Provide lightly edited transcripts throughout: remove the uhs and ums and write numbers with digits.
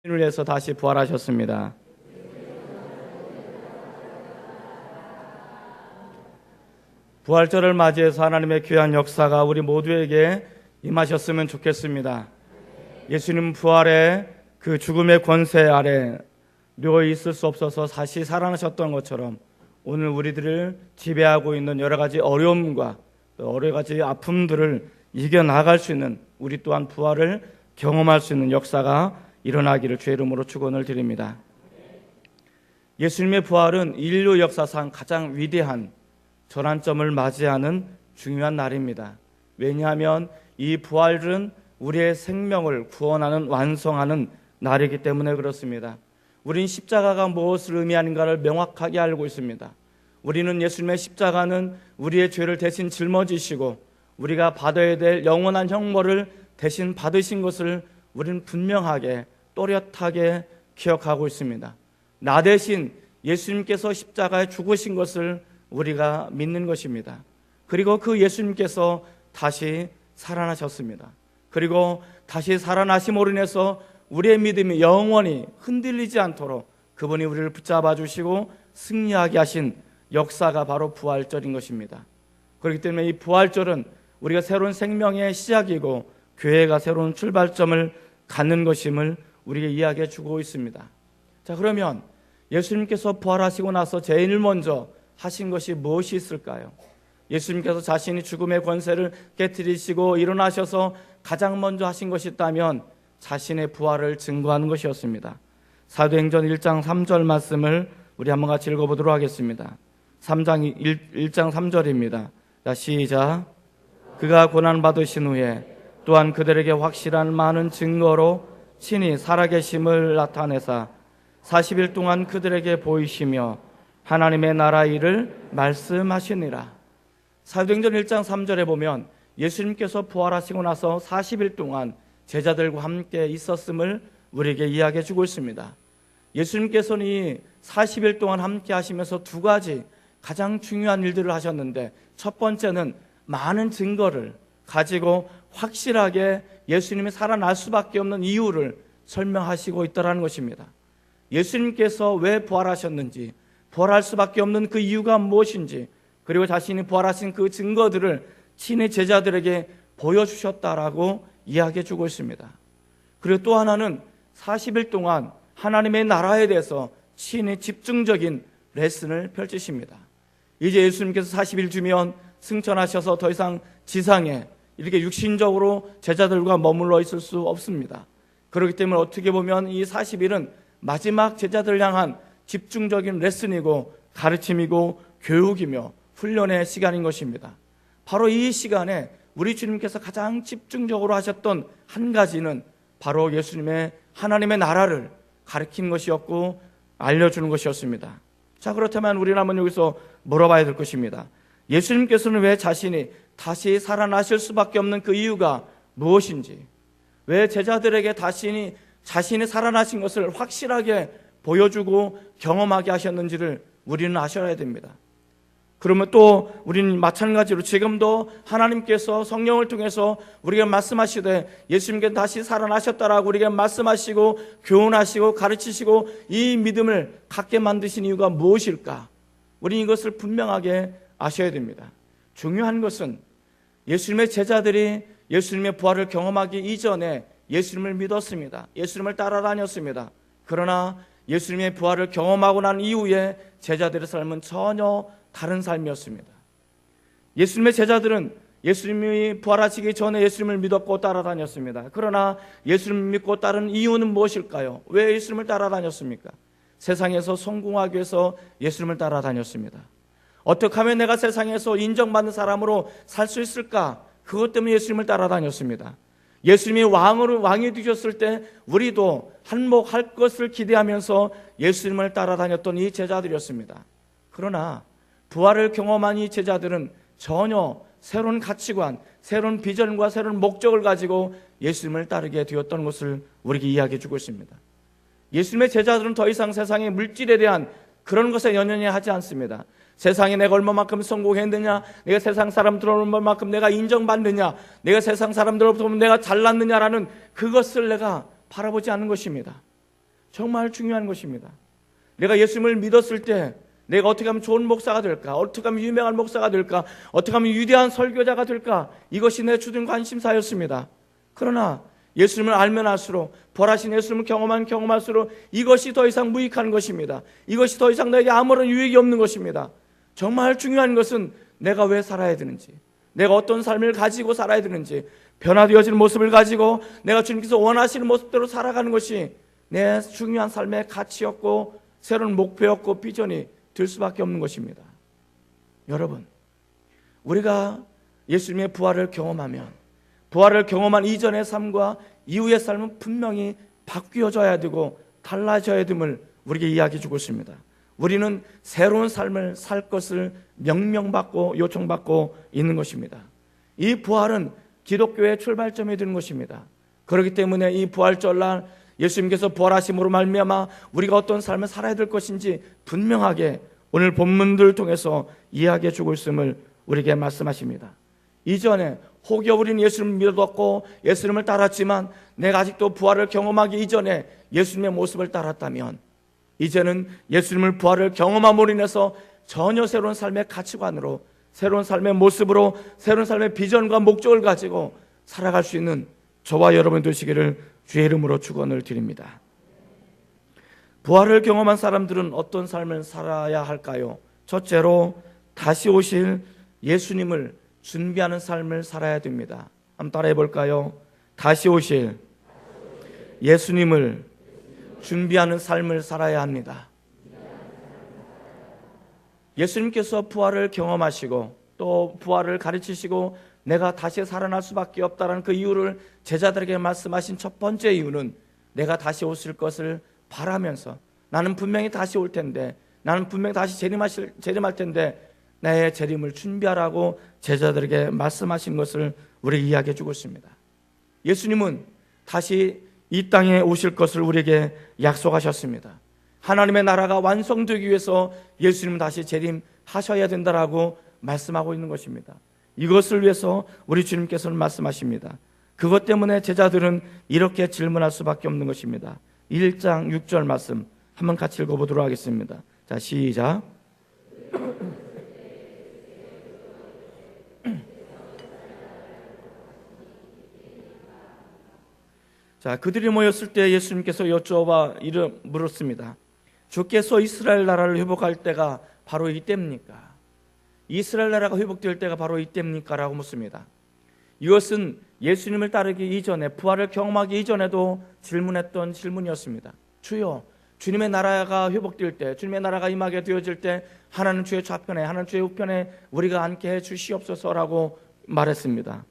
을 위해서 다시 부활하셨습니다. 부활절을 맞이해서 하나님의 귀한 역사가 우리 모두에게 임하셨으면 좋겠습니다. 예수님 부활의 그 죽음의 권세 아래 누워 있을 수 없어서 다시 살아나셨던 것처럼 오늘 우리들을 지배하고 있는 여러 가지 어려움과 여러 가지 아픔들을 이겨나갈 수 있는, 우리 또한 부활을 경험할 수 있는 역사가 일어나기를 주의 이름으로 축원을 드립니다. 예수님의 부활은 인류 역사상 가장 위대한 전환점을 맞이하는 중요한 날입니다. 왜냐하면 이 부활은 우리의 생명을 구원하는, 완성하는 날이기 때문에 그렇습니다. 우린 십자가가 무엇을 의미하는가를 명확하게 알고 있습니다. 우리는 예수님의 십자가는 우리의 죄를 대신 짊어지시고 우리가 받아야 될 영원한 형벌을 대신 받으신 것을 우리는 분명하게 또렷하게 기억하고 있습니다. 나 대신 예수님께서 십자가에 죽으신 것을 우리가 믿는 것입니다. 그리고 그 예수님께서 다시 살아나셨습니다. 그리고 다시 살아나심으로 인해서 우리의 믿음이 영원히 흔들리지 않도록 그분이 우리를 붙잡아 주시고 승리하게 하신 역사가 바로 부활절인 것입니다. 그렇기 때문에 이 부활절은 우리가 새로운 생명의 시작이고 교회가 새로운 출발점을 갖는 것임을 우리에게 이야기해 주고 있습니다. 자, 그러면 예수님께서 부활하시고 나서 제일 먼저 하신 것이 무엇이 있을까요? 예수님께서 자신이 죽음의 권세를 깨뜨리시고 일어나셔서 가장 먼저 하신 것이 있다면 자신의 부활을 증거하는 것이었습니다. 사도행전 1장 3절 말씀을 우리 한번 같이 읽어보도록 하겠습니다. 1장 3절입니다. 자, 시작. 그가 고난받으신 후에 또한 그들에게 확실한 많은 증거로 친히 살아계심을 나타내사 40일 동안 그들에게 보이시며 하나님의 나라 일을 말씀하시니라. 사도행전 1장 3절에 보면 예수님께서 부활하시고 나서 40일 동안 제자들과 함께 있었음을 우리에게 이야기해 주고 있습니다. 예수님께서는 이 40일 동안 함께 하시면서 두 가지 가장 중요한 일들을 하셨는데, 첫 번째는 많은 증거를 가지고 확실하게 예수님이 살아날 수밖에 없는 이유를 설명하시고 있다는 것입니다. 예수님께서 왜 부활하셨는지, 부활할 수밖에 없는 그 이유가 무엇인지, 그리고 자신이 부활하신 그 증거들을 친히 제자들에게 보여주셨다라고 이야기해 주고 있습니다. 그리고 또 하나는 40일 동안 하나님의 나라에 대해서 친히 집중적인 레슨을 펼치십니다. 이제 예수님께서 40일 주면 승천하셔서 더 이상 지상에 이렇게 육신적으로 제자들과 머물러 있을 수 없습니다. 그렇기 때문에 어떻게 보면 이 40일은 마지막 제자들을 향한 집중적인 레슨이고 가르침이고 교육이며 훈련의 시간인 것입니다. 바로 이 시간에 우리 주님께서 가장 집중적으로 하셨던 한 가지는 바로 예수님의 하나님의 나라를 가르치는 것이었고 알려주는 것이었습니다. 자, 그렇다면 우리는 한번 여기서 물어봐야 될 것입니다. 예수님께서는 왜 자신이 다시 살아나실 수밖에 없는 그 이유가 무엇인지, 왜 제자들에게 자신이 살아나신 것을 확실하게 보여주고 경험하게 하셨는지를 우리는 아셔야 됩니다. 그러면 또 우리는 마찬가지로 지금도 하나님께서 성령을 통해서 우리가 말씀하시되 예수님께 다시 살아나셨다라고 우리가 말씀하시고 교훈하시고 가르치시고 이 믿음을 갖게 만드신 이유가 무엇일까? 우리는 이것을 분명하게 아셔야 됩니다. 중요한 것은 예수님의 제자들이 예수님의 부활을 경험하기 이전에 예수님을 믿었습니다. 예수님을 따라다녔습니다. 그러나 예수님의 부활을 경험하고 난 이후에 제자들의 삶은 전혀 다른 삶이었습니다. 예수님의 제자들은 예수님이 부활하시기 전에 예수님을 믿었고 따라다녔습니다. 그러나 예수님을 믿고 따른 이유는 무엇일까요? 왜 예수님을 따라다녔습니까? 세상에서 성공하기 위해서 예수님을 따라다녔습니다. 어떻게 하면 내가 세상에서 인정받는 사람으로 살 수 있을까? 그것 때문에 예수님을 따라다녔습니다. 예수님이 왕이 되셨을 때 우리도 한몫할 것을 기대하면서 예수님을 따라다녔던 이 제자들이었습니다. 그러나 부활을 경험한 이 제자들은 전혀 새로운 가치관, 새로운 비전과 새로운 목적을 가지고 예수님을 따르게 되었던 것을 우리에게 이야기해 주고 있습니다. 예수님의 제자들은 더 이상 세상의 물질에 대한 그런 것에 연연해 하지 않습니다. 세상에 내가 얼마만큼 성공했느냐, 내가 세상 사람들로 얼마만큼 내가 인정받느냐, 내가 세상 사람들로부터 내가 잘났느냐라는 그것을 내가 바라보지 않는 것입니다. 정말 중요한 것입니다. 내가 예수님을 믿었을 때 내가 어떻게 하면 좋은 목사가 될까? 어떻게 하면 유명한 목사가 될까? 어떻게 하면 위대한 설교자가 될까? 이것이 내 주된 관심사였습니다. 그러나 예수님을 알면 알수록, 벌하신 예수님을 경험할수록 이것이 더 이상 무익한 것입니다. 이것이 더 이상 나에게 아무런 유익이 없는 것입니다. 정말 중요한 것은 내가 왜 살아야 되는지, 내가 어떤 삶을 가지고 살아야 되는지, 변화되어지는 모습을 가지고 내가 주님께서 원하시는 모습대로 살아가는 것이 내 중요한 삶의 가치였고 새로운 목표였고 비전이 될 수밖에 없는 것입니다. 여러분, 우리가 예수님의 부활을 경험하면 부활을 경험한 이전의 삶과 이후의 삶은 분명히 바뀌어져야 되고 달라져야 됨을 우리에게 이야기해 주고 있습니다. 우리는 새로운 삶을 살 것을 명령받고 요청받고 있는 것입니다. 이 부활은 기독교의 출발점이 되는 것입니다. 그렇기 때문에 이 부활절날 예수님께서 부활하심으로 말미암아 우리가 어떤 삶을 살아야 될 것인지 분명하게 오늘 본문들을 통해서 이야기해 주고 있음을 우리에게 말씀하십니다. 이전에 혹여 우리는 예수님을 믿었고 예수님을 따랐지만 내가 아직도 부활을 경험하기 이전에 예수님의 모습을 따랐다면 이제는 예수님을 부활을 경험함으로 인해서 전혀 새로운 삶의 가치관으로, 새로운 삶의 모습으로, 새로운 삶의 비전과 목적을 가지고 살아갈 수 있는 저와 여러분 되시기를 주의 이름으로 축원을 드립니다. 부활을 경험한 사람들은 어떤 삶을 살아야 할까요? 첫째로 다시 오실 예수님을 준비하는 삶을 살아야 됩니다. 한번 따라해 볼까요? 다시 오실 예수님을 준비하는 삶을 살아야 합니다. 예수님께서 부활을 경험하시고 또 부활을 가르치시고 내가 다시 살아날 수밖에 없다는 그 이유를 제자들에게 말씀하신 첫 번째 이유는 내가 다시 오실 것을 바라면서 나는 분명히 다시 올 텐데, 나는 분명히 다시 재림할 텐데 나의 재림을 준비하라고 제자들에게 말씀하신 것을 우리에게 이야기해 주고 있습니다. 예수님은 다시 이 땅에 오실 것을 우리에게 약속하셨습니다. 하나님의 나라가 완성되기 위해서 예수님은 다시 재림하셔야 된다라고 말씀하고 있는 것입니다. 이것을 위해서 우리 주님께서는 말씀하십니다. 그것 때문에 제자들은 이렇게 질문할 수밖에 없는 것입니다. 1장 6절 말씀 한번 같이 읽어보도록 하겠습니다. 자, 시작. 자, 그들이 모였을 때 예수님께서 여쭤봐 물었습니다. 주께서 이스라엘 나라를 회복할 때가 바로 이때입니까? 이스라엘 나라가 회복될 때가 바로 이때입니까? 라고 묻습니다. 이것은 예수님을 따르기 이전에, 부활을 경험하기 이전에도 질문했던 질문이었습니다. 주여, 주님의 나라가 회복될 때, 주님의 나라가 임하게 되어질 때 하나는 주의 좌편에, 하나는 주의 우편에 우리가 앉게 해 주시옵소서라고 말했습니다.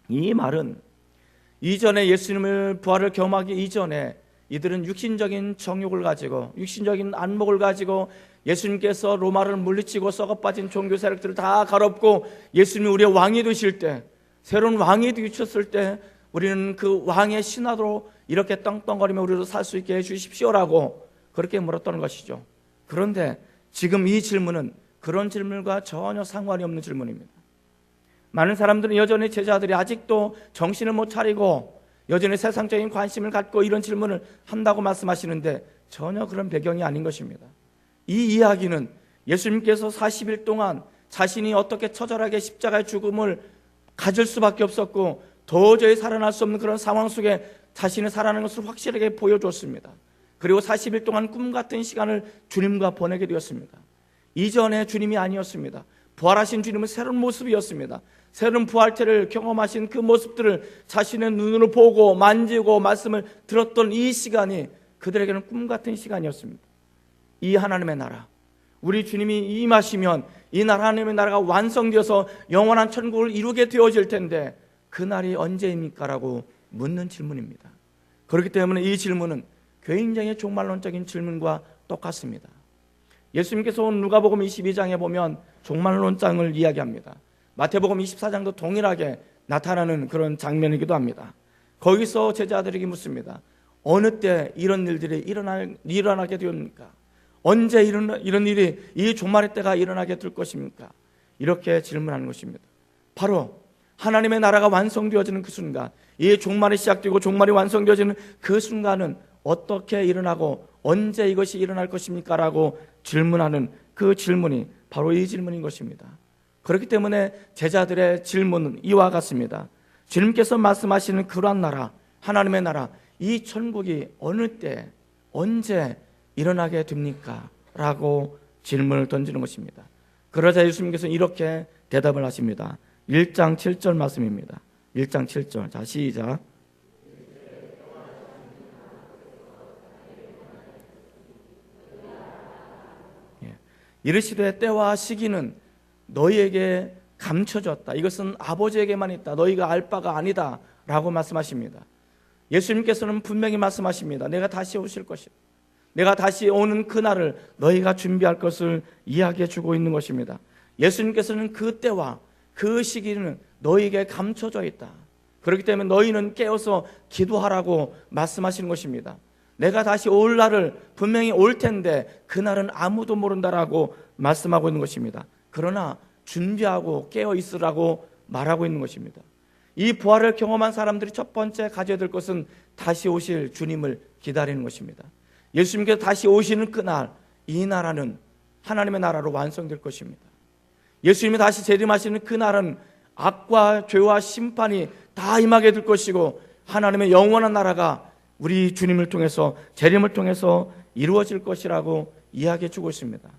이 말은 이전에 예수님을 부활을 경험하기 이전에 이들은 육신적인 정욕을 가지고, 육신적인 안목을 가지고 예수님께서 로마를 물리치고 썩어빠진 종교 세력들을 다 가롭고 예수님이 우리의 왕이 되실 때, 새로운 왕이 되셨을 때 우리는 그 왕의 신하로 이렇게 떵떵거리며 우리도 살 수 있게 해주십시오라고 그렇게 물었던 것이죠. 그런데 지금 이 질문은 그런 질문과 전혀 상관이 없는 질문입니다. 많은 사람들은 여전히 제자들이 아직도 정신을 못 차리고 여전히 세상적인 관심을 갖고 이런 질문을 한다고 말씀하시는데 전혀 그런 배경이 아닌 것입니다. 이 이야기는 예수님께서 40일 동안 자신이 어떻게 처절하게 십자가의 죽음을 가질 수밖에 없었고 도저히 살아날 수 없는 그런 상황 속에 자신이 살아나는 것을 확실하게 보여줬습니다. 그리고 40일 동안 꿈 같은 시간을 주님과 보내게 되었습니다. 이전에 주님이 아니었습니다. 부활하신 주님은 새로운 모습이었습니다. 새로운 부활체를 경험하신 그 모습들을 자신의 눈으로 보고 만지고 말씀을 들었던 이 시간이 그들에게는 꿈 같은 시간이었습니다. 이 하나님의 나라, 우리 주님이 임하시면 이 나라, 하나님의 나라가 완성되어서 영원한 천국을 이루게 되어질 텐데 그날이 언제입니까? 라고 묻는 질문입니다. 그렇기 때문에 이 질문은 굉장히 종말론적인 질문과 똑같습니다. 예수님께서 온 누가복음 22장에 보면 종말론장을 이야기합니다. 마태복음 24장도 동일하게 나타나는 그런 장면이기도 합니다. 거기서 제자들에게 묻습니다. 어느 때 이런 일들이 일어나게 됩니까? 언제 이런 일이, 이 종말의 때가 일어나게 될 것입니까? 이렇게 질문하는 것입니다. 바로 하나님의 나라가 완성되어지는 그 순간, 이 종말이 시작되고 종말이 완성되어지는 그 순간은 어떻게 일어나고 언제 이것이 일어날 것입니까? 라고 질문하는 그 질문이 바로 이 질문인 것입니다. 그렇기 때문에 제자들의 질문은 이와 같습니다. 주님께서 말씀하시는 그러한 나라, 하나님의 나라, 이 천국이 어느 때 언제 일어나게 됩니까? 라고 질문을 던지는 것입니다. 그러자 예수님께서는 이렇게 대답을 하십니다. 1장 7절 말씀입니다. 1장 7절. 자, 시작. 이르시되 때와 시기는 너희에게 감춰졌다. 이것은 아버지에게만 있다. 너희가 알 바가 아니다. 라고 말씀하십니다. 예수님께서는 분명히 말씀하십니다. 내가 다시 오실 것이다. 내가 다시 오는 그날을 너희가 준비할 것을 이야기해 주고 있는 것입니다. 예수님께서는 그 때와 그 시기는 너희에게 감춰져 있다. 그렇기 때문에 너희는 깨어서 기도하라고 말씀하시는 것입니다. 내가 다시 올 날을 분명히 올 텐데 그날은 아무도 모른다라고 말씀하고 있는 것입니다. 그러나 준비하고 깨어 있으라고 말하고 있는 것입니다. 이 부활을 경험한 사람들이 첫 번째 가져야 될 것은 다시 오실 주님을 기다리는 것입니다. 예수님께서 다시 오시는 그날, 이 나라는 하나님의 나라로 완성될 것입니다. 예수님이 다시 재림하시는 그날은 악과 죄와 심판이 다 임하게 될 것이고 하나님의 영원한 나라가 우리 주님을 통해서, 재림을 통해서 이루어질 것이라고 이야기해 주고 있습니다.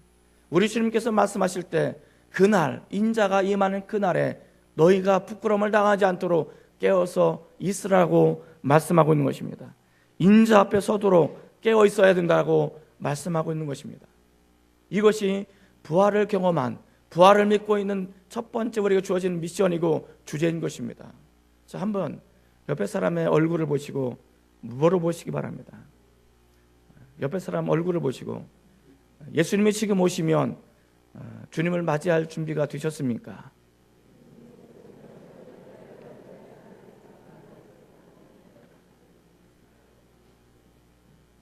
우리 주님께서 말씀하실 때 그날, 인자가 임하는 그날에 너희가 부끄러움을 당하지 않도록 깨어서 있으라고 말씀하고 있는 것입니다. 인자 앞에 서도록 깨어 있어야 된다고 말씀하고 있는 것입니다. 이것이 부활을 경험한, 부활을 믿고 있는 첫 번째 우리가 주어진 미션이고 주제인 것입니다. 자, 한번 옆에 사람의 얼굴을 보시고 물어보시기 바랍니다. 옆에 사람 얼굴을 보시고 예수님이 지금 오시면 주님을 맞이할 준비가 되셨습니까?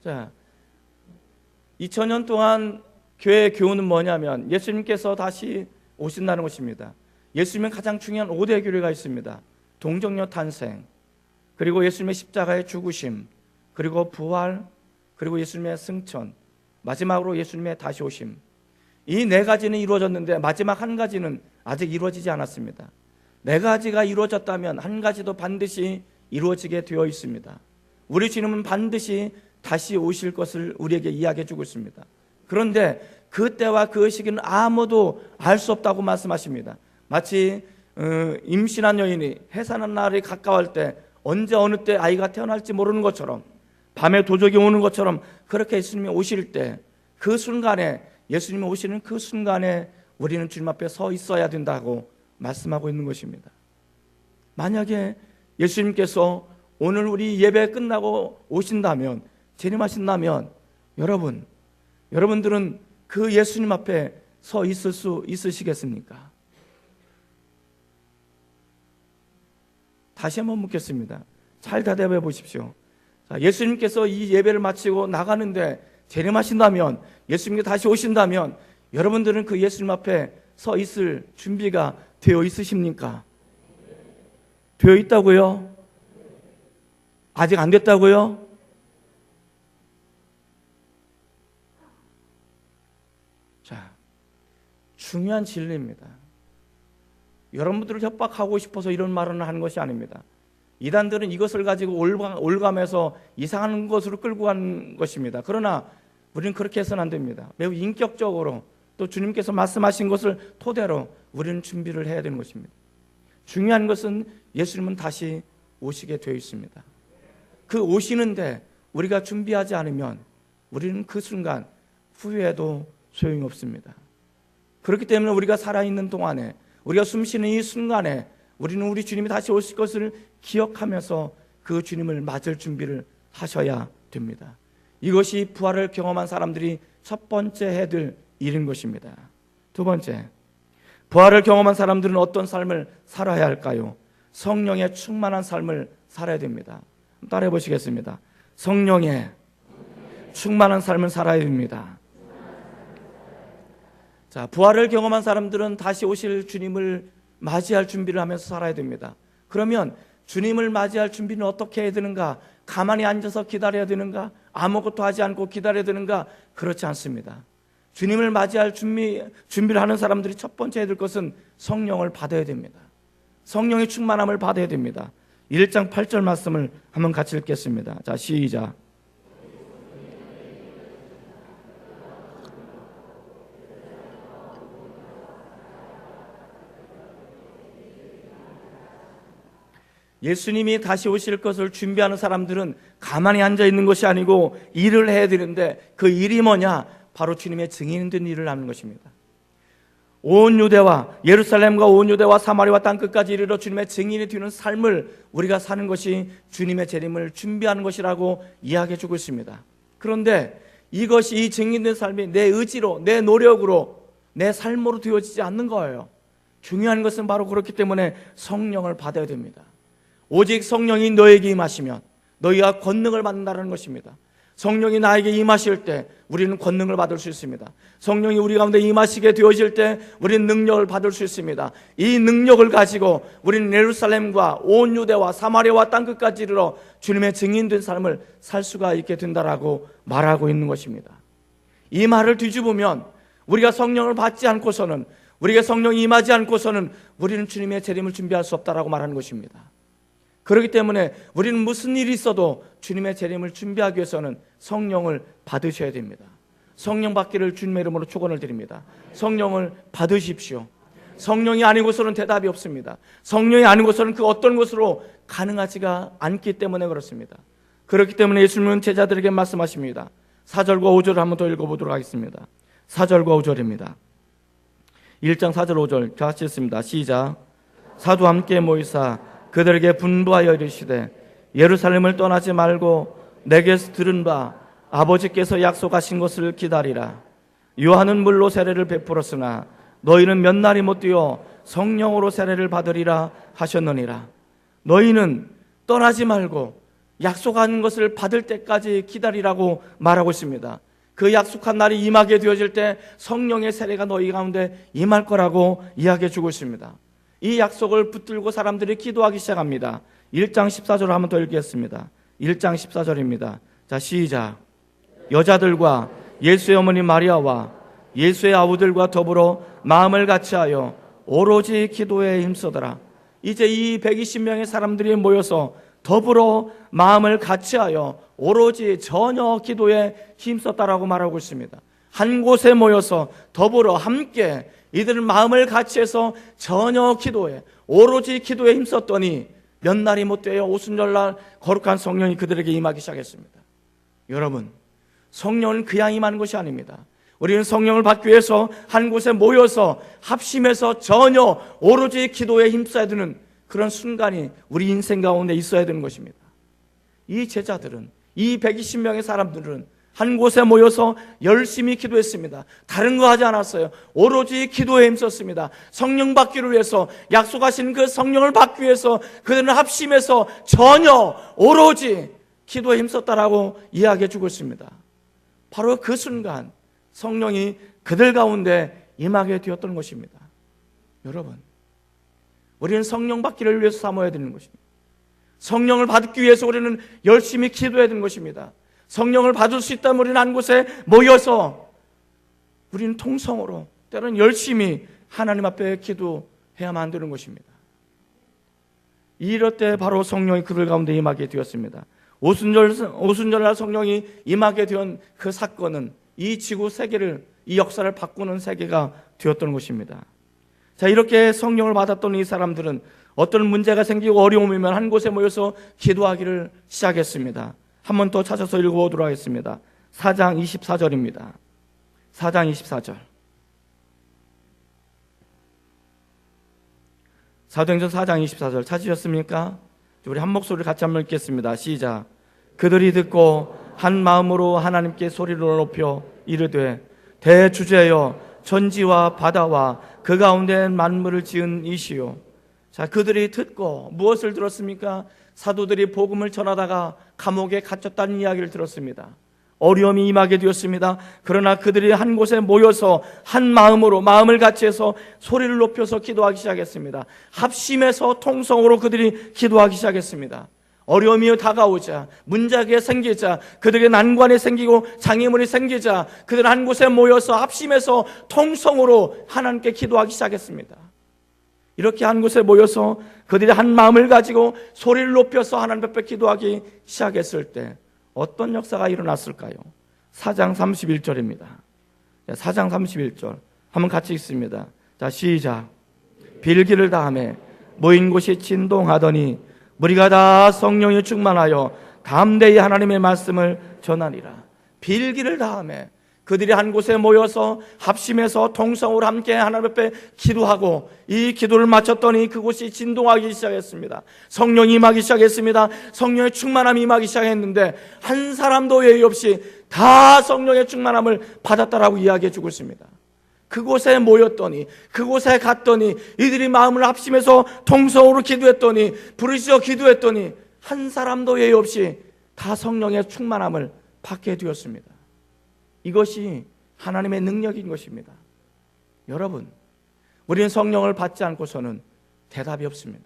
자, 2000년 동안 교회의 교훈은 뭐냐면 예수님께서 다시 오신다는 것입니다. 예수님은 가장 중요한 5대 교리가 있습니다. 동정녀 탄생, 그리고 예수님의 십자가의 죽으심, 그리고 부활, 그리고 예수님의 승천, 마지막으로 예수님의 다시 오심. 이 네 가지는 이루어졌는데 마지막 한 가지는 아직 이루어지지 않았습니다. 네 가지가 이루어졌다면 한 가지도 반드시 이루어지게 되어 있습니다. 우리 주님은 반드시 다시 오실 것을 우리에게 이야기해 주고 있습니다. 그런데 그때와 그 시기는 아무도 알 수 없다고 말씀하십니다. 마치 임신한 여인이 해산한 날이 가까울 때 언제 어느 때 아이가 태어날지 모르는 것처럼, 밤에 도적이 오는 것처럼, 그렇게 예수님이 오실 때 그 순간에, 예수님이 오시는 그 순간에 우리는 주님 앞에 서 있어야 된다고 말씀하고 있는 것입니다. 만약에 예수님께서 오늘 우리 예배 끝나고 오신다면, 재림하신다면 여러분들은 그 예수님 앞에 서 있을 수 있으시겠습니까? 다시 한번 묻겠습니다. 잘 대답해 보십시오. 자, 예수님께서 이 예배를 마치고 나가는데 재림하신다면, 예수님께 다시 오신다면 여러분들은 그 예수님 앞에 서 있을 준비가 되어 있으십니까? 되어 있다고요? 아직 안 됐다고요? 자, 중요한 진리입니다. 여러분들을 협박하고 싶어서 이런 말을 하는 것이 아닙니다. 이단들은 이것을 가지고 올감해서 이상한 것으로 끌고 간 것입니다. 그러나 우리는 그렇게 해서는 안 됩니다. 매우 인격적으로 또 주님께서 말씀하신 것을 토대로 우리는 준비를 해야 되는 것입니다. 중요한 것은 예수님은 다시 오시게 되어 있습니다. 그 오시는데 우리가 준비하지 않으면 우리는 그 순간 후회해도 소용이 없습니다. 그렇기 때문에 우리가 살아있는 동안에, 우리가 숨쉬는 이 순간에 우리는 우리 주님이 다시 오실 것을 기억하면서 그 주님을 맞을 준비를 하셔야 됩니다. 이것이 부활을 경험한 사람들이 첫 번째 해야 될 일인 것입니다. 두 번째, 부활을 경험한 사람들은 어떤 삶을 살아야 할까요? 성령에 충만한 삶을 살아야 됩니다. 따라해 보시겠습니다. 성령에 충만한 삶을 살아야 됩니다. 자, 부활을 경험한 사람들은 다시 오실 주님을 맞이할 준비를 하면서 살아야 됩니다. 그러면 주님을 맞이할 준비는 어떻게 해야 되는가? 가만히 앉아서 기다려야 되는가? 아무것도 하지 않고 기다려야 되는가? 그렇지 않습니다. 주님을 맞이할 준비를 하는 사람들이 첫 번째 해야 될 것은 성령을 받아야 됩니다. 성령의 충만함을 받아야 됩니다. 1장 8절 말씀을 한번 같이 읽겠습니다. 자, 시작. 예수님이 다시 오실 것을 준비하는 사람들은 가만히 앉아 있는 것이 아니고 일을 해야 되는데, 그 일이 뭐냐? 바로 주님의 증인된 일을 하는 것입니다. 온 유대와 예루살렘과 온 유대와 사마리아 땅 끝까지 이르러 주님의 증인이 되는 삶을 우리가 사는 것이 주님의 재림을 준비하는 것이라고 이야기해 주고 있습니다. 그런데 이것이, 이 증인된 삶이 내 의지로, 내 노력으로, 내 삶으로 되어지지 않는 거예요. 중요한 것은 바로 그렇기 때문에 성령을 받아야 됩니다. 오직 성령이 너에게 임하시면 너희가 권능을 받는다는 것입니다. 성령이 나에게 임하실 때 우리는 권능을 받을 수 있습니다. 성령이 우리 가운데 임하시게 되어질 때 우리는 능력을 받을 수 있습니다. 이 능력을 가지고 우리는 예루살렘과 온 유대와 사마리아와 땅끝까지 이르러 주님의 증인된 삶을 살 수가 있게 된다라고 말하고 있는 것입니다. 이 말을 뒤집으면 우리가 성령을 받지 않고서는, 우리가 성령이 임하지 않고서는 우리는 주님의 재림을 준비할 수 없다라고 말하는 것입니다. 그렇기 때문에 우리는 무슨 일이 있어도 주님의 재림을 준비하기 위해서는 성령을 받으셔야 됩니다. 성령 받기를 주님의 이름으로 축원을 드립니다. 성령을 받으십시오. 성령이 아니고서는 대답이 없습니다. 성령이 아니고서는 그 어떤 것으로 가능하지가 않기 때문에 그렇습니다. 그렇기 때문에 예수님은 제자들에게 말씀하십니다. 4절과 5절을 한번 더 읽어보도록 하겠습니다. 4절과 5절입니다. 1장 4절 5절 같이 읽습니다. 시작. 사도 함께 모이사 그들에게 분부하여 이르시되 예루살렘을 떠나지 말고 내게서 들은 바 아버지께서 약속하신 것을 기다리라. 요한은 물로 세례를 베풀었으나 너희는 몇 날이 못 되어 성령으로 세례를 받으리라 하셨느니라. 너희는 떠나지 말고 약속한 것을 받을 때까지 기다리라고 말하고 있습니다. 그 약속한 날이 임하게 되어질 때 성령의 세례가 너희 가운데 임할 거라고 이야기해 주고 있습니다. 이 약속을 붙들고 사람들이 기도하기 시작합니다. 1장 14절을 한번 더 읽겠습니다. 1장 14절입니다. 자, 시작. 여자들과 예수의 어머니 마리아와 예수의 아우들과 더불어 마음을 같이하여 오로지 기도에 힘쓰더라. 이제 이 120명의 사람들이 모여서 더불어 마음을 같이하여 오로지 전혀 기도에 힘썼다라고 말하고 있습니다. 한 곳에 모여서 더불어 함께 이들은 마음을 같이해서 전혀 기도에, 오로지 기도에 힘썼더니 몇 날이 못 되어 오순절날 거룩한 성령이 그들에게 임하기 시작했습니다. 여러분, 성령은 그냥 임하는 것이 아닙니다. 우리는 성령을 받기 위해서 한 곳에 모여서 합심해서 전혀 오로지 기도에 힘써야 되는 그런 순간이 우리 인생 가운데 있어야 되는 것입니다. 이 제자들은, 이 120명의 사람들은 한 곳에 모여서 열심히 기도했습니다. 다른 거 하지 않았어요. 오로지 기도에 힘썼습니다. 성령 받기를 위해서, 약속하신 그 성령을 받기 위해서 그들은 합심해서 전혀 오로지 기도에 힘썼다라고 이야기해 주고 있습니다. 바로 그 순간 성령이 그들 가운데 임하게 되었던 것입니다. 여러분, 우리는 성령 받기를 위해서 삼아야 되는 것입니다. 성령을 받기 위해서 우리는 열심히 기도해야 되는 것입니다. 성령을 받을 수 있다면 우리는 한 곳에 모여서 우리는 통성으로 때로는 열심히 하나님 앞에 기도해야만 되는 것입니다. 이럴 때 바로 성령이 그들 가운데 임하게 되었습니다. 오순절날 성령이 임하게 된 그 사건은 이 지구 세계를, 이 역사를 바꾸는 세계가 되었던 것입니다. 자, 이렇게 성령을 받았던 이 사람들은 어떤 문제가 생기고 어려움이면 한 곳에 모여서 기도하기를 시작했습니다. 한 번 더 찾아서 읽어보도록 하겠습니다. 4장 24절입니다. 4장 24절. 사도행전 4장 24절 찾으셨습니까? 우리 한 목소리를 같이 한번 읽겠습니다. 시작. 그들이 듣고 한 마음으로 하나님께 소리를 높여 이르되 대주제여 천지와 바다와 그 가운데 만물을 지은 이시요. 자, 그들이 듣고 무엇을 들었습니까? 사도들이 복음을 전하다가 감옥에 갇혔다는 이야기를 들었습니다. 어려움이 임하게 되었습니다. 그러나 그들이 한 곳에 모여서 한 마음으로 마음을 같이해서 소리를 높여서 기도하기 시작했습니다. 합심해서 통성으로 그들이 기도하기 시작했습니다. 어려움이 다가오자, 문제가 생기자, 그들에게 난관이 생기고 장애물이 생기자 그들 한 곳에 모여서 합심해서 통성으로 하나님께 기도하기 시작했습니다. 이렇게 한 곳에 모여서 그들이 한 마음을 가지고 소리를 높여서 하나님 앞에 기도하기 시작했을 때 어떤 역사가 일어났을까요? 4장 31절입니다. 4장 31절 한번 같이 읽습니다. 자, 시작. 빌기를 다하매 모인 곳이 진동하더니 무리가 다 성령에 충만하여 담대히 하나님의 말씀을 전하니라. 빌기를 다하매 그들이 한 곳에 모여서 합심해서 통성으로 함께 하나님 앞에 기도하고 이 기도를 마쳤더니 그곳이 진동하기 시작했습니다. 성령이 임하기 시작했습니다. 성령의 충만함이 임하기 시작했는데 한 사람도 예의 없이 다 성령의 충만함을 받았다라고 이야기해 주고 있습니다. 그곳에 모였더니 그곳에 갔더니 이들이 마음을 합심해서 통성으로 기도했더니 부르짖어 기도했더니 한 사람도 예의 없이 다 성령의 충만함을 받게 되었습니다. 이것이 하나님의 능력인 것입니다. 여러분, 우리는 성령을 받지 않고서는 대답이 없습니다.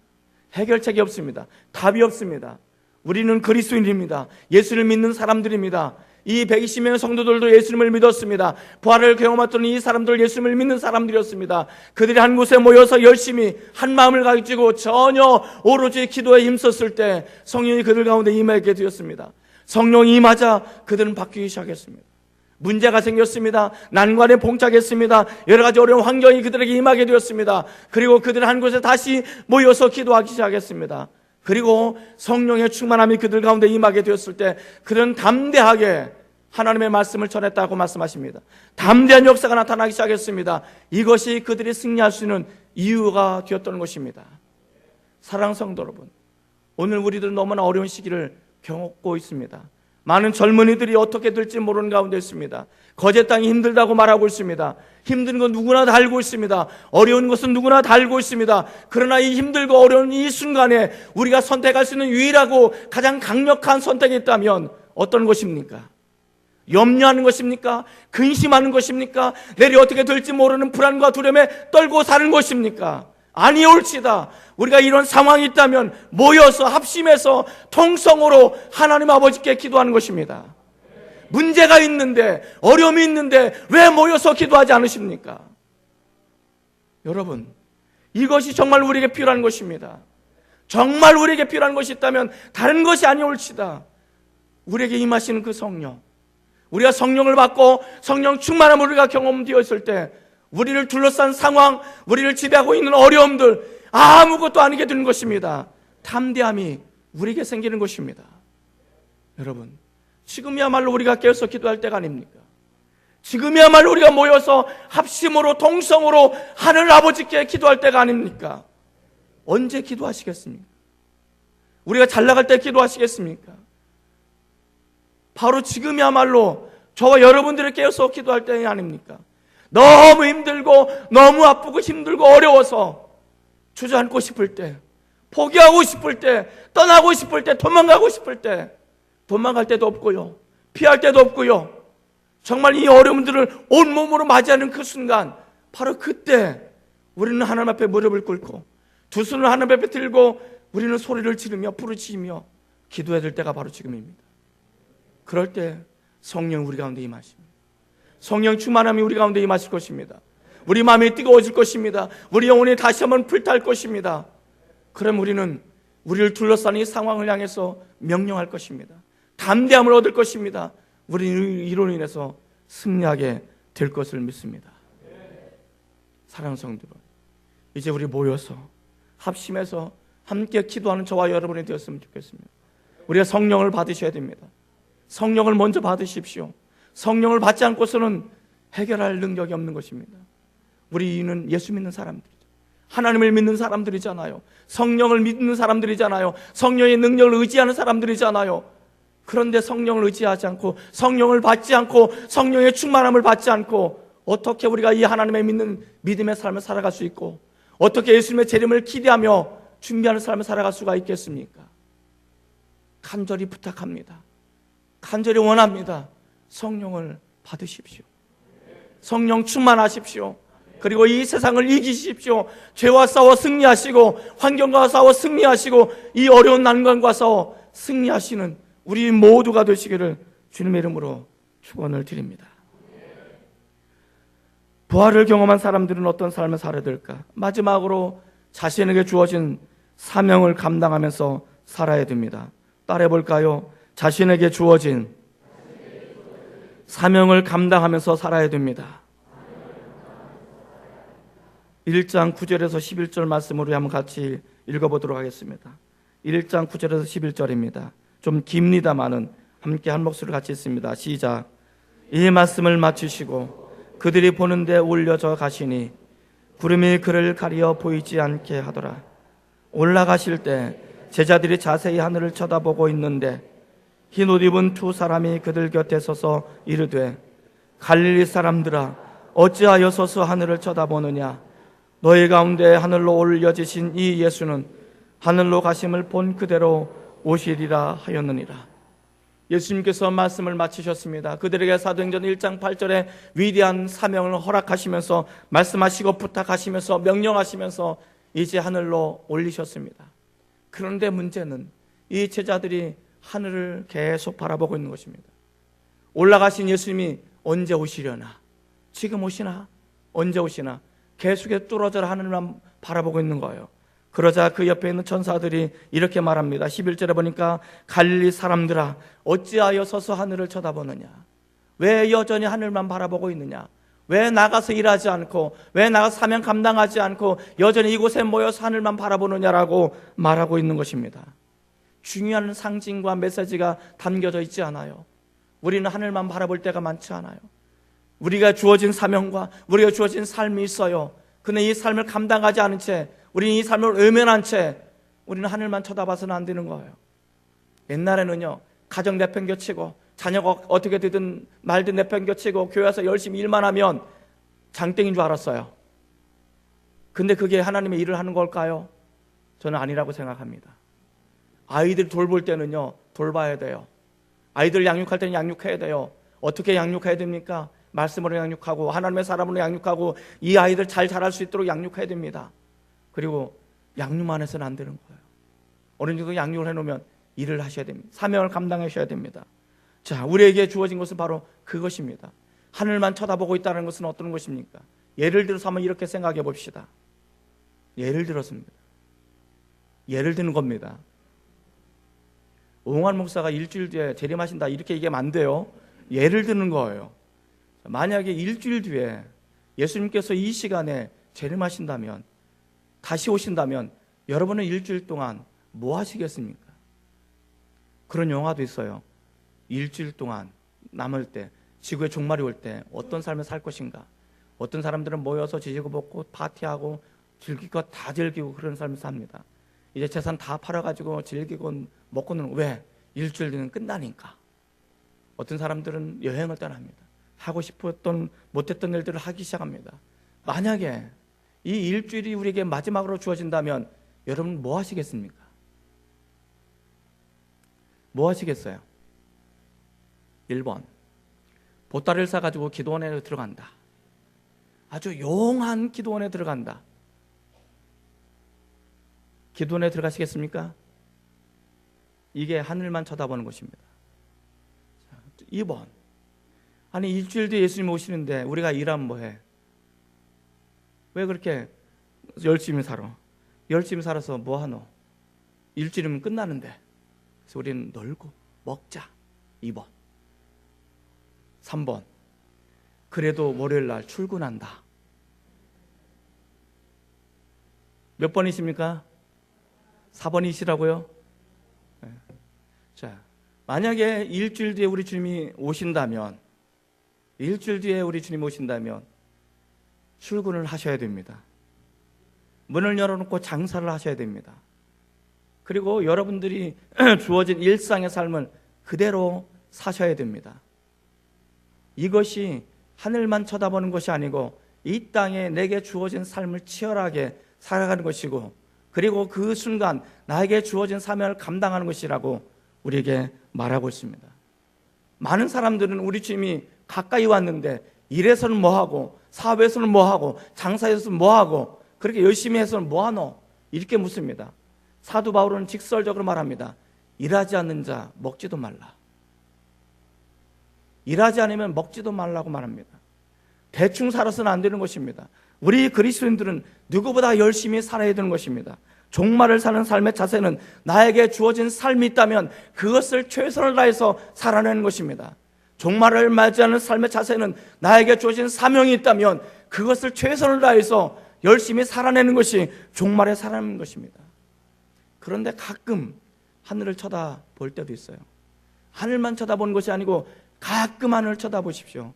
해결책이 없습니다. 답이 없습니다. 우리는 그리스도인입니다. 예수를 믿는 사람들입니다. 이 120명의 성도들도 예수님을 믿었습니다. 부활을 경험했던 이 사람들 예수님을 믿는 사람들이었습니다. 그들이 한 곳에 모여서 열심히 한 마음을 가지고 전혀 오로지 기도에 힘썼을 때 성령이 그들 가운데 임하게 되었습니다. 성령이 임하자 그들은 바뀌기 시작했습니다. 문제가 생겼습니다. 난관에 봉착했습니다. 여러 가지 어려운 환경이 그들에게 임하게 되었습니다. 그리고 그들은 한 곳에 다시 모여서 기도하기 시작했습니다. 그리고 성령의 충만함이 그들 가운데 임하게 되었을 때 그들은 담대하게 하나님의 말씀을 전했다고 말씀하십니다. 담대한 역사가 나타나기 시작했습니다. 이것이 그들이 승리할 수 있는 이유가 되었던 것입니다. 사랑하는 성도 여러분, 오늘 우리들은 너무나 어려운 시기를 겪고 있습니다. 많은 젊은이들이 어떻게 될지 모르는 가운데 있습니다. 거제 땅이 힘들다고 말하고 있습니다. 힘든 건 누구나 다 알고 있습니다. 어려운 것은 누구나 다 알고 있습니다. 그러나 이 힘들고 어려운 이 순간에 우리가 선택할 수 있는 유일하고 가장 강력한 선택이 있다면 어떤 것입니까? 염려하는 것입니까? 근심하는 것입니까? 내일이 어떻게 될지 모르는 불안과 두려움에 떨고 사는 것입니까? 아니올지다. 우리가 이런 상황이 있다면 모여서 합심해서 통성으로 하나님 아버지께 기도하는 것입니다. 문제가 있는데, 어려움이 있는데 왜 모여서 기도하지 않으십니까? 여러분, 이것이 정말 우리에게 필요한 것입니다. 정말 우리에게 필요한 것이 있다면 다른 것이 아니올지다. 우리에게 임하시는 그 성령, 우리가 성령을 받고 성령 충만함을 우리가 경험되었을 때 우리를 둘러싼 상황, 우리를 지배하고 있는 어려움들 아무것도 아니게 되는 것입니다. 담대함이 우리에게 생기는 것입니다. 여러분, 지금이야말로 우리가 깨어서 기도할 때가 아닙니까? 지금이야말로 우리가 모여서 합심으로 동성으로 하늘 아버지께 기도할 때가 아닙니까? 언제 기도하시겠습니까? 우리가 잘 나갈 때 기도하시겠습니까? 바로 지금이야말로 저와 여러분들이 깨어서 기도할 때가 아닙니까? 너무 힘들고 너무 아프고 힘들고 어려워서 주저앉고 싶을 때, 포기하고 싶을 때, 떠나고 싶을 때, 도망가고 싶을 때, 도망갈 때도 없고요, 피할 때도 없고요, 정말 이 어려움들을 온몸으로 맞이하는 그 순간, 바로 그때 우리는 하나님 앞에 무릎을 꿇고 두 손을 하나님 앞에 들고 우리는 소리를 지르며 부르짖으며 기도해야 될 때가 바로 지금입니다. 그럴 때 성령 우리 가운데 임하십니다. 성령 충만함이 우리 가운데 임하실 것입니다. 우리 마음이 뜨거워질 것입니다. 우리 영혼이 다시 한번 불탈 것입니다. 그럼 우리는 우리를 둘러싸는 이 상황을 향해서 명령할 것입니다. 담대함을 얻을 것입니다. 우리는 이로 인해서 승리하게 될 것을 믿습니다. 사랑하는 성도 여러분, 이제 우리 모여서 합심해서 함께 기도하는 저와 여러분이 되었으면 좋겠습니다. 우리가 성령을 받으셔야 됩니다. 성령을 먼저 받으십시오. 성령을 받지 않고서는 해결할 능력이 없는 것입니다. 우리는 예수 믿는 사람들이죠. 하나님을 믿는 사람들이잖아요. 성령을 믿는 사람들이잖아요. 성령의 능력을 의지하는 사람들이잖아요. 그런데 성령을 의지하지 않고 성령을 받지 않고 성령의 충만함을 받지 않고 어떻게 우리가 이 하나님의 믿는 믿음의 삶을 살아갈 수 있고 어떻게 예수님의 재림을 기대하며 준비하는 삶을 살아갈 수가 있겠습니까? 간절히 부탁합니다. 간절히 원합니다. 성령을 받으십시오. 성령 충만하십시오. 그리고 이 세상을 이기십시오. 죄와 싸워 승리하시고 환경과 싸워 승리하시고 이 어려운 난관과 싸워 승리하시는 우리 모두가 되시기를 주님의 이름으로 축원을 드립니다. 부활을 경험한 사람들은 어떤 삶을 살아야 될까? 마지막으로 자신에게 주어진 사명을 감당하면서 살아야 됩니다. 따라해 볼까요? 자신에게 주어진 사명을 감당하면서 살아야 됩니다. 1장 9절에서 11절 말씀으로 한번 같이 읽어보도록 하겠습니다. 1장 9절에서 11절입니다. 좀 깁니다마는 함께 한 목소리를 같이 읽습니다. 시작. 이 말씀을 마치시고 그들이 보는데 올려져 가시니 구름이 그를 가리어 보이지 않게 하더라. 올라가실 때 제자들이 자세히 하늘을 쳐다보고 있는데 흰 옷 입은 두 사람이 그들 곁에 서서 이르되 갈릴리 사람들아 어찌하여 서서 하늘을 쳐다보느냐. 너희 가운데 하늘로 올려지신 이 예수는 하늘로 가심을 본 그대로 오시리라 하였느니라. 예수님께서 말씀을 마치셨습니다. 그들에게 사도행전 1장 8절에 위대한 사명을 허락하시면서 말씀하시고 부탁하시면서 명령하시면서 이제 하늘로 올리셨습니다. 그런데 문제는 이 제자들이 하늘을 계속 바라보고 있는 것입니다. 올라가신 예수님이 언제 오시려나? 지금 오시나? 언제 오시나? 계속해서 뚫어져라 하늘만 바라보고 있는 거예요. 그러자 그 옆에 있는 천사들이 이렇게 말합니다. 11절에 보니까 갈릴리 사람들아 어찌하여 서서 하늘을 쳐다보느냐. 왜 여전히 하늘만 바라보고 있느냐. 왜 나가서 일하지 않고 왜 나가서 사명 감당하지 않고 여전히 이곳에 모여서 하늘만 바라보느냐라고 말하고 있는 것입니다. 중요한 상징과 메시지가 담겨져 있지 않아요. 우리는 하늘만 바라볼 때가 많지 않아요. 우리가 주어진 사명과 우리가 주어진 삶이 있어요. 근데 이 삶을 감당하지 않은 채 우리는 이 삶을 외면한 채 우리는 하늘만 쳐다봐서는 안 되는 거예요. 옛날에는요 가정 내팽겨치고 자녀가 어떻게 되든 말든 내팽겨치고 교회에서 열심히 일만 하면 장땡인 줄 알았어요. 근데 그게 하나님의 일을 하는 걸까요? 저는 아니라고 생각합니다. 아이들 돌볼 때는요 돌봐야 돼요. 아이들 양육할 때는 양육해야 돼요. 어떻게 양육해야 됩니까? 말씀으로 양육하고 하나님의 사람으로 양육하고 이 아이들 잘 자랄 수 있도록 양육해야 됩니다. 그리고 양육만 해서는 안 되는 거예요. 어느 정도 양육을 해놓으면 일을 하셔야 됩니다. 사명을 감당하셔야 됩니다. 자, 우리에게 주어진 것은 바로 그것입니다. 하늘만 쳐다보고 있다는 것은 어떤 것입니까? 예를 들어서 한번 이렇게 생각해 봅시다. 예를 들었습니다. 예를 드는 겁니다. 오홍환 목사가 일주일 뒤에 재림하신다 이렇게 얘기하면 안 돼요. 예를 드는 거예요. 만약에 일주일 뒤에 예수님께서 이 시간에 재림하신다면 다시 오신다면 여러분은 일주일 동안 뭐 하시겠습니까? 그런 영화도 있어요. 일주일 동안 남을 때 지구의 종말이 올 때 어떤 삶을 살 것인가. 어떤 사람들은 모여서 지지고 볶고 파티하고 즐길 것 다 즐기고 그런 삶을 삽니다. 이제 재산 다 팔아가지고 즐기고 먹고는 왜? 일주일 뒤는 끝나니까. 어떤 사람들은 여행을 떠납니다. 하고 싶었던 못했던 일들을 하기 시작합니다. 만약에 이 일주일이 우리에게 마지막으로 주어진다면 여러분 뭐 하시겠습니까? 뭐 하시겠어요? 1번 보따리를 싸가지고 기도원에 들어간다. 아주 용한 기도원에 들어간다. 기도원에 들어가시겠습니까? 이게 하늘만 쳐다보는 것입니다. 2번 아니 일주일 뒤에 예수님 오시는데 우리가 일하면 뭐해? 왜 그렇게 열심히 살아? 열심히 살아서 뭐하노? 일주일이면 끝나는데. 그래서 우리는 놀고 먹자. 2번 3번 그래도 월요일날 출근한다. 몇 번이십니까? 4번이시라고요? 네. 자, 만약에 일주일 뒤에 우리 주님이 오신다면 일주일 뒤에 우리 주님 오신다면 출근을 하셔야 됩니다. 문을 열어놓고 장사를 하셔야 됩니다. 그리고 여러분들이 주어진 일상의 삶을 그대로 사셔야 됩니다. 이것이 하늘만 쳐다보는 것이 아니고 이 땅에 내게 주어진 삶을 치열하게 살아가는 것이고 그리고 그 순간 나에게 주어진 사명을 감당하는 것이라고 우리에게 말하고 있습니다. 많은 사람들은 우리 주님이 가까이 왔는데 일에서는 뭐하고 사업에서는 뭐하고 장사에서는 뭐하고 그렇게 열심히 해서는 뭐하노? 이렇게 묻습니다. 사도 바울은 직설적으로 말합니다. 일하지 않는 자 먹지도 말라. 일하지 않으면 먹지도 말라고 말합니다. 대충 살아서는 안 되는 것입니다. 우리 그리스도인들은 누구보다 열심히 살아야 되는 것입니다. 종말을 사는 삶의 자세는 나에게 주어진 삶이 있다면 그것을 최선을 다해서 살아내는 것입니다. 종말을 맞이하는 삶의 자세는 나에게 주어진 사명이 있다면 그것을 최선을 다해서 열심히 살아내는 것이 종말에 살아내는 것입니다. 그런데 가끔 하늘을 쳐다볼 때도 있어요. 하늘만 쳐다보는 것이 아니고 가끔 하늘을 쳐다보십시오.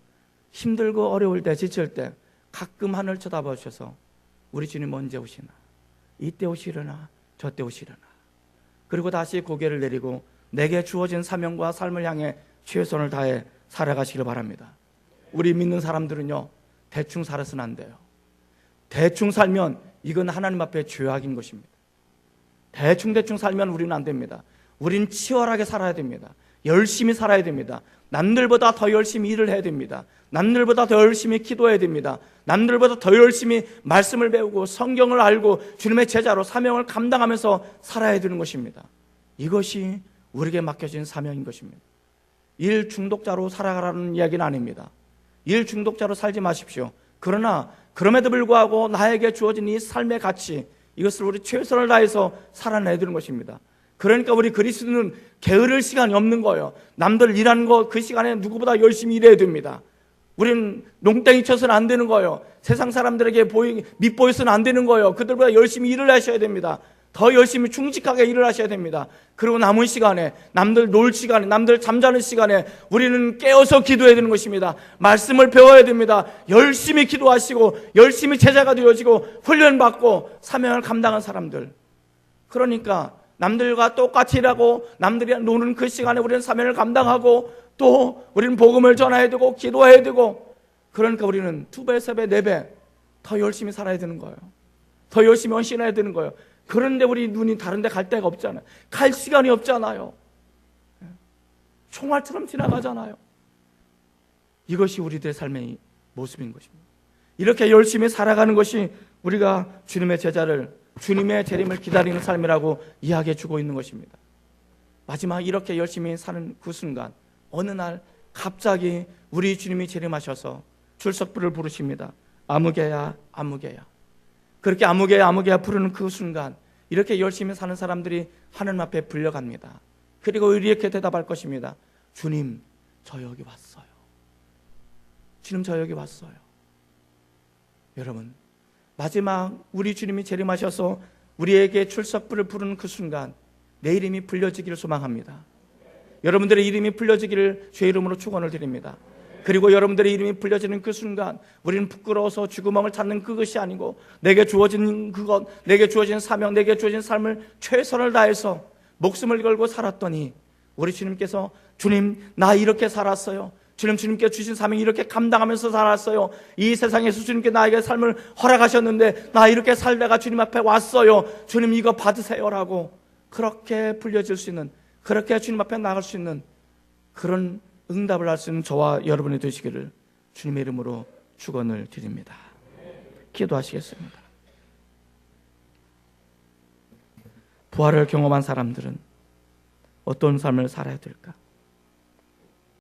힘들고 어려울 때, 지칠 때 가끔 하늘을 쳐다보셔서 우리 주님 언제 오시나, 이때 오시려나 저때 오시려나, 그리고 다시 고개를 내리고 내게 주어진 사명과 삶을 향해 최선을 다해 살아가시길 바랍니다. 우리 믿는 사람들은요, 대충 살아서는 안 돼요. 대충 살면 이건 하나님 앞에 죄악인 것입니다. 대충 살면 우리는 안 됩니다. 우린 치열하게 살아야 됩니다. 열심히 살아야 됩니다. 남들보다 더 열심히 일을 해야 됩니다. 남들보다 더 열심히 기도해야 됩니다. 남들보다 더 열심히 말씀을 배우고 성경을 알고 주님의 제자로 사명을 감당하면서 살아야 되는 것입니다. 이것이 우리에게 맡겨진 사명인 것입니다. 일 중독자로 살아가라는 이야기는 아닙니다. 일 중독자로 살지 마십시오. 그러나 그럼에도 불구하고 나에게 주어진 이 삶의 가치, 이것을 우리 최선을 다해서 살아내야 되는 것입니다. 그러니까 우리 그리스도는 게으를 시간이 없는 거예요. 남들 일하는 거 그 시간에 누구보다 열심히 일해야 됩니다. 우리는 농땡이 쳐서는 안 되는 거예요. 세상 사람들에게 밉보여서는 안 되는 거예요. 그들보다 열심히 일을 하셔야 됩니다. 더 열심히 충직하게 일을 하셔야 됩니다. 그리고 남은 시간에, 남들 놀 시간에, 남들 잠자는 시간에 우리는 깨어서 기도해야 되는 것입니다. 말씀을 배워야 됩니다. 열심히 기도하시고 열심히 제자가 되어지고 훈련받고 사명을 감당한 사람들. 그러니까 남들과 똑같이 일하고 남들이 노는 그 시간에 우리는 사명을 감당하고 또 우리는 복음을 전해야 되고 기도해야 되고, 그러니까 우리는 2배, 3배, 4배 더 열심히 살아야 되는 거예요. 더 열심히 헌신해야 되는 거예요. 그런데 우리 눈이 다른 데 갈 데가 없잖아요. 갈 시간이 없잖아요. 총알처럼 지나가잖아요. 이것이 우리들의 삶의 모습인 것입니다. 이렇게 열심히 살아가는 것이 우리가 주님의 제자를, 주님의 재림을 기다리는 삶이라고 이야기해 주고 있는 것입니다. 마지막 이렇게 열심히 사는 그 순간 어느 날 갑자기 우리 주님이 재림하셔서 출석부를 부르십니다. 아무개야 아무개야. 그렇게 아무개야 아무개야 부르는 그 순간 이렇게 열심히 사는 사람들이 하나님 앞에 불려갑니다. 그리고 이렇게 대답할 것입니다. 주님, 저 여기 왔어요. 주님, 저 여기 왔어요. 여러분, 마지막 우리 주님이 재림하셔서 우리에게 출석부를 부르는 그 순간 내 이름이 불려지기를 소망합니다. 여러분들의 이름이 불려지기를 주의 이름으로 축원을 드립니다. 그리고 여러분들의 이름이 불려지는 그 순간 우리는 부끄러워서 쥐구멍을 찾는 그것이 아니고 내게 주어진 그것, 내게 주어진 사명, 내게 주어진 삶을 최선을 다해서 목숨을 걸고 살았더니 우리 주님께서 주님, 나 이렇게 살았어요. 주님께 주신 사명 이렇게 감당하면서 살았어요. 이 세상에서 주님께 나에게 삶을 허락하셨는데 나 이렇게 살다가 주님 앞에 왔어요. 주님 이거 받으세요라고 그렇게 불려질 수 있는, 그렇게 주님 앞에 나갈 수 있는 그런 응답을 할 수 있는 저와 여러분이 되시기를 주님의 이름으로 축원을 드립니다. 기도하시겠습니다. 부활을 경험한 사람들은 어떤 삶을 살아야 될까?